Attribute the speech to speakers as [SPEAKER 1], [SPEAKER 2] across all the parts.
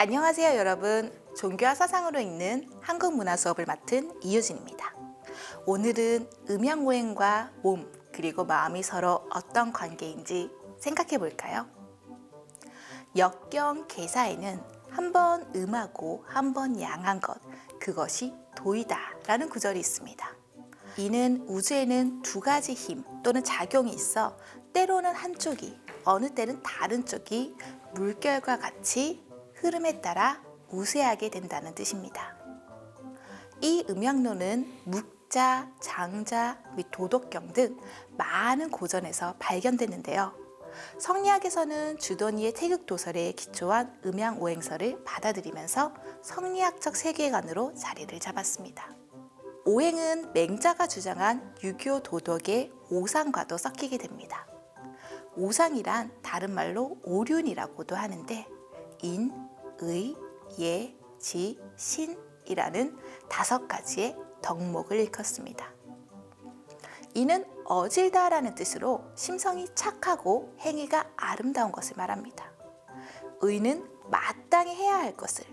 [SPEAKER 1] 안녕하세요 여러분. 종교와 사상으로 읽는 한국 문화 수업을 맡은 이유진입니다. 오늘은 음양오행과 몸 그리고 마음이 서로 어떤 관계인지 생각해 볼까요? 역경 개사에는 한 번 음하고 한 번 양한 것, 그것이 도이다 라는 구절이 있습니다. 이는 우주에는 두 가지 힘 또는 작용이 있어 때로는 한쪽이 어느 때는 다른 쪽이 물결과 같이 흐름에 따라 우세하게 된다는 뜻입니다. 이 음양론은 묵자, 장자 및 도덕경 등 많은 고전에서 발견됐는데요. 성리학에서는 주도니의 태극도설에 기초한 음양오행설을 받아들이면서 성리학적 세계관으로 자리를 잡았습니다. 오행은 맹자가 주장한 유교 도덕의 오상과도 섞이게 됩니다. 오상이란 다른 말로 오륜이라고도 하는데 인, 의, 예, 지, 신이라는 5가지의 덕목을 일컫습니다. 이는 어질다라는 뜻으로 심성이 착하고 행위가 아름다운 것을 말합니다. 의는 마땅히 해야 할 것을,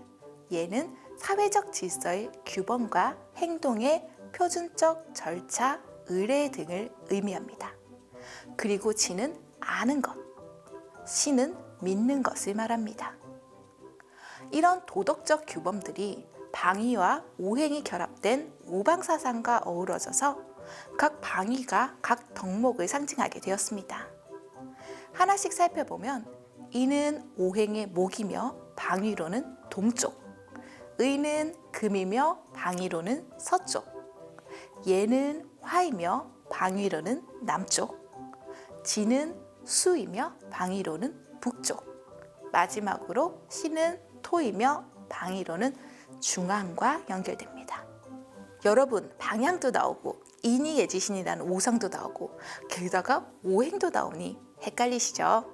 [SPEAKER 1] 예는 사회적 질서의 규범과 행동의 표준적 절차, 의례 등을 의미합니다. 그리고 지는 아는 것, 신은 믿는 것을 말합니다. 이런 도덕적 규범들이 방위와 오행이 결합된 오방사상과 어우러져서 각 방위가 각 덕목을 상징하게 되었습니다. 하나씩 살펴보면 이는 오행의 목이며 방위로는 동쪽, 의는 금이며 방위로는 서쪽, 예는 화이며 방위로는 남쪽, 지는 수이며 방위로는 북쪽, 마지막으로 신은 토이며 방위로는 중앙과 연결됩니다. 여러분, 방향도 나오고 인이예지신이라는 오상도 나오고 게다가 오행도 나오니 헷갈리시죠?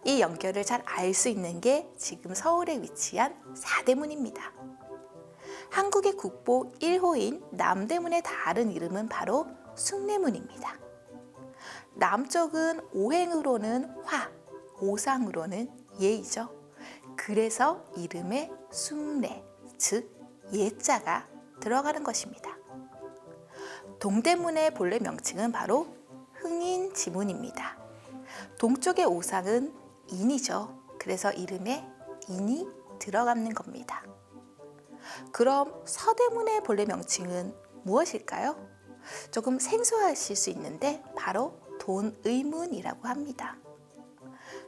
[SPEAKER 1] 이 연결을 잘 알 수 있는 게 지금 서울에 위치한 사대문입니다. 한국의 국보 1호인 남대문의 다른 이름은 바로 숭례문입니다. 남쪽은 오행으로는 화, 오상으로는 예이죠. 그래서 이름에 숭례, 즉 예자가 들어가는 것입니다. 동대문의 본래 명칭은 바로 흥인지문입니다. 동쪽의 오상은 인이죠. 그래서 이름에 인이 들어가는 겁니다. 그럼 서대문의 본래 명칭은 무엇일까요? 조금 생소하실 수 있는데 바로 돈의문이라고 합니다.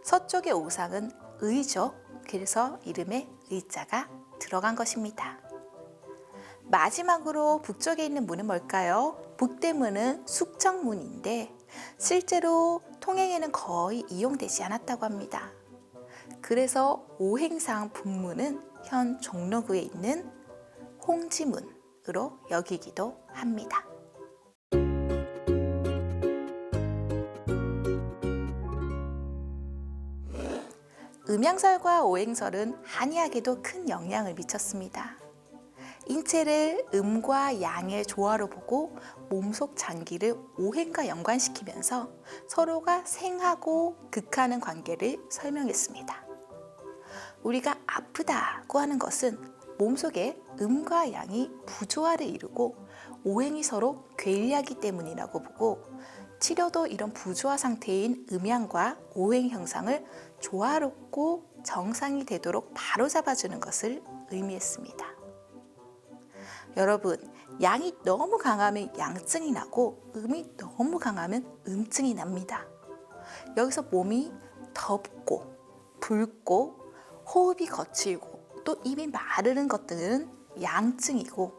[SPEAKER 1] 서쪽의 오상은 의죠. 그래서 이름에 의자가 들어간 것입니다. 마지막으로 북쪽에 있는 문은 뭘까요? 북대문은 숙청문인데 실제로 통행에는 거의 이용되지 않았다고 합니다. 그래서 오행상 북문은 현 종로구에 있는 홍지문으로 여기기도 합니다. 음양설과 오행설은 한의학에도 큰 영향을 미쳤습니다. 인체를 음과 양의 조화로 보고 몸속 장기를 오행과 연관시키면서 서로가 생하고 극하는 관계를 설명했습니다. 우리가 아프다고 하는 것은 몸속에 음과 양이 부조화를 이루고 오행이 서로 괴리하기 때문이라고 보고 치료도 이런 부조화 상태인 음양과 오행 형상을 조화롭고 정상이 되도록 바로잡아주는 것을 의미했습니다. 여러분, 양이 너무 강하면 양증이 나고 음이 너무 강하면 음증이 납니다. 여기서 몸이 덥고 붉고 호흡이 거칠고 또 입이 마르는 것들은 양증이고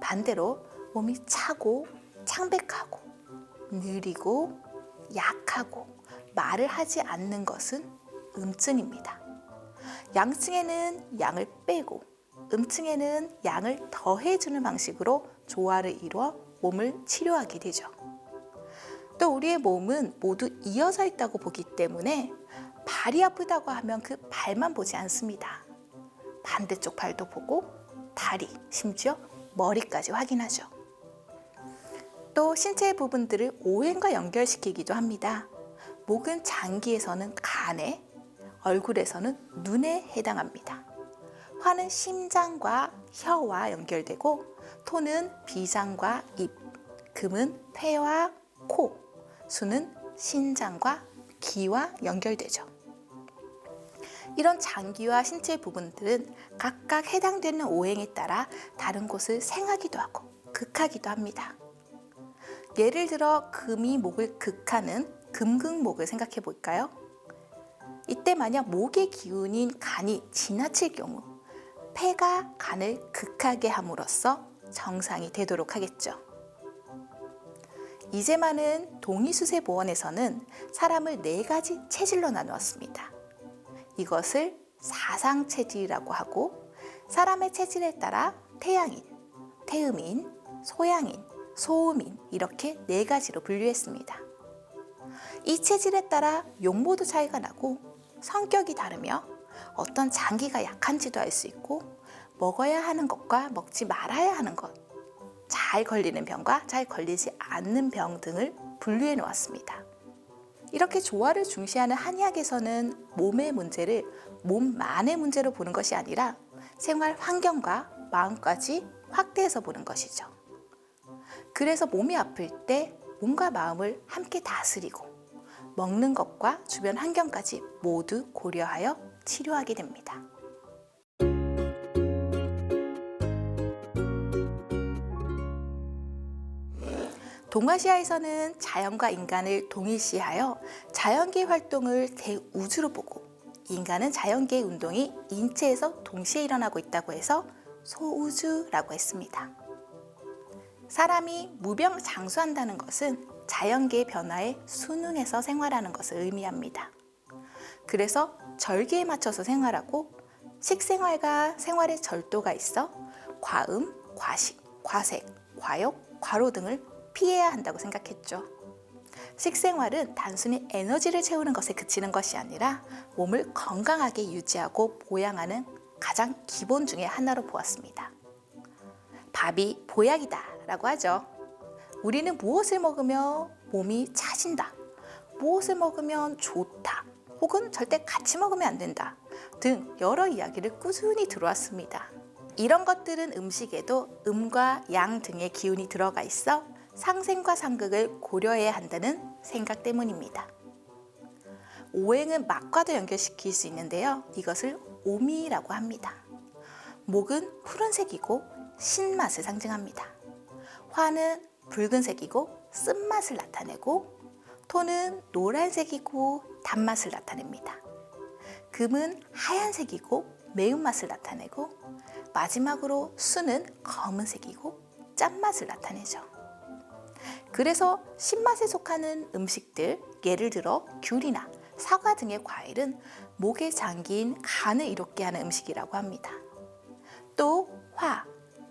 [SPEAKER 1] 반대로 몸이 차고 창백하고 느리고 약하고 말을 하지 않는 것은 음증입니다. 양증에는 양을 빼고 음증에는 양을 더해주는 방식으로 조화를 이루어 몸을 치료하게 되죠. 또 우리의 몸은 모두 이어져 있다고 보기 때문에 발이 아프다고 하면 그 발만 보지 않습니다. 반대쪽 발도 보고 다리, 심지어 머리까지 확인하죠. 또 신체의 부분들을 오행과 연결시키기도 합니다. 목은 장기에서는 간에, 얼굴에서는 눈에 해당합니다. 화는 심장과 혀와 연결되고 토는 비장과 입, 금은 폐와 코, 수는 신장과 기와 연결되죠. 이런 장기와 신체 부분들은 각각 해당되는 오행에 따라 다른 곳을 생하기도 하고 극하기도 합니다. 예를 들어 금이 목을 극하는 금극목을 생각해 볼까요? 이때 만약 목의 기운인 간이 지나칠 경우 폐가 간을 극하게 함으로써 정상이 되도록 하겠죠. 이제 많은 동의수세보원에서는 사람을 4가지 체질로 나누었습니다. 이것을 사상체질이라고 하고 사람의 체질에 따라 태양인, 태음인, 소양인, 소음인 이렇게 4가지로 분류했습니다. 이 체질에 따라 용모도 차이가 나고 성격이 다르며 어떤 장기가 약한지도 알 수 있고 먹어야 하는 것과 먹지 말아야 하는 것, 잘 걸리는 병과 잘 걸리지 않는 병 등을 분류해 놓았습니다. 이렇게 조화를 중시하는 한의학에서는 몸의 문제를 몸만의 문제로 보는 것이 아니라 생활 환경과 마음까지 확대해서 보는 것이죠. 그래서 몸이 아플 때 몸과 마음을 함께 다스리고 먹는 것과 주변 환경까지 모두 고려하여 치료하게 됩니다. 동아시아에서는 자연과 인간을 동일시하여 자연계의 활동을 대우주로 보고 인간은 자연계의 운동이 인체에서 동시에 일어나고 있다고 해서 소우주라고 했습니다. 사람이 무병장수한다는 것은 자연계의 변화에 순응해서 생활하는 것을 의미합니다. 그래서 절기에 맞춰서 생활하고 식생활과 생활의 절도가 있어 과음, 과식, 과색, 과욕, 과로 등을 피해야 한다고 생각했죠. 식생활은 단순히 에너지를 채우는 것에 그치는 것이 아니라 몸을 건강하게 유지하고 보양하는 가장 기본 중에 하나로 보았습니다. 밥이 보약이다 라고 하죠. 우리는 무엇을 먹으면 몸이 차진다, 무엇을 먹으면 좋다, 혹은 절대 같이 먹으면 안 된다 등 여러 이야기를 꾸준히 들어왔습니다. 이런 것들은 음식에도 음과 양 등의 기운이 들어가 있어 상생과 상극을 고려해야 한다는 생각 때문입니다. 오행은 맛과도 연결시킬 수 있는데요. 이것을 오미라고 합니다. 목은 푸른색이고 신맛을 상징합니다. 화는 붉은색이고 쓴맛을 나타내고 토는 노란색이고 단맛을 나타냅니다. 금은 하얀색이고 매운맛을 나타내고 마지막으로 수는 검은색이고 짠맛을 나타내죠. 그래서 신맛에 속하는 음식들, 예를 들어 귤이나 사과 등의 과일은 목의 장기인 간을 이롭게 하는 음식이라고 합니다. 또 화,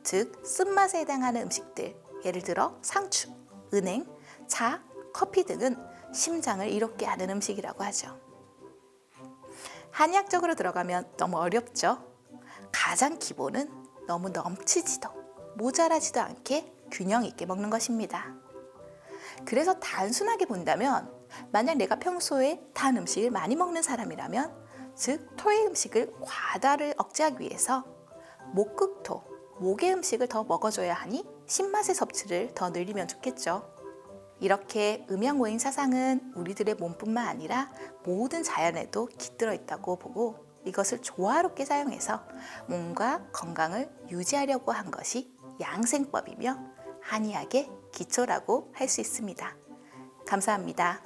[SPEAKER 1] 즉 쓴맛에 해당하는 음식들, 예를 들어 상추, 은행, 차, 커피 등은 심장을 이롭게 하는 음식이라고 하죠. 한의학적으로 들어가면 너무 어렵죠? 가장 기본은 너무 넘치지도 모자라지도 않게 균형 있게 먹는 것입니다. 그래서 단순하게 본다면 만약 내가 평소에 단 음식을 많이 먹는 사람이라면 즉 토의 음식을 과다를 억제하기 위해서 목극토, 목의 음식을 더 먹어줘야 하니 신맛의 섭취를 더 늘리면 좋겠죠. 이렇게 음양오행 사상은 우리들의 몸뿐만 아니라 모든 자연에도 깃들어 있다고 보고 이것을 조화롭게 사용해서 몸과 건강을 유지하려고 한 것이 양생법이며 한의학의 기초라고 할 수 있습니다. 감사합니다.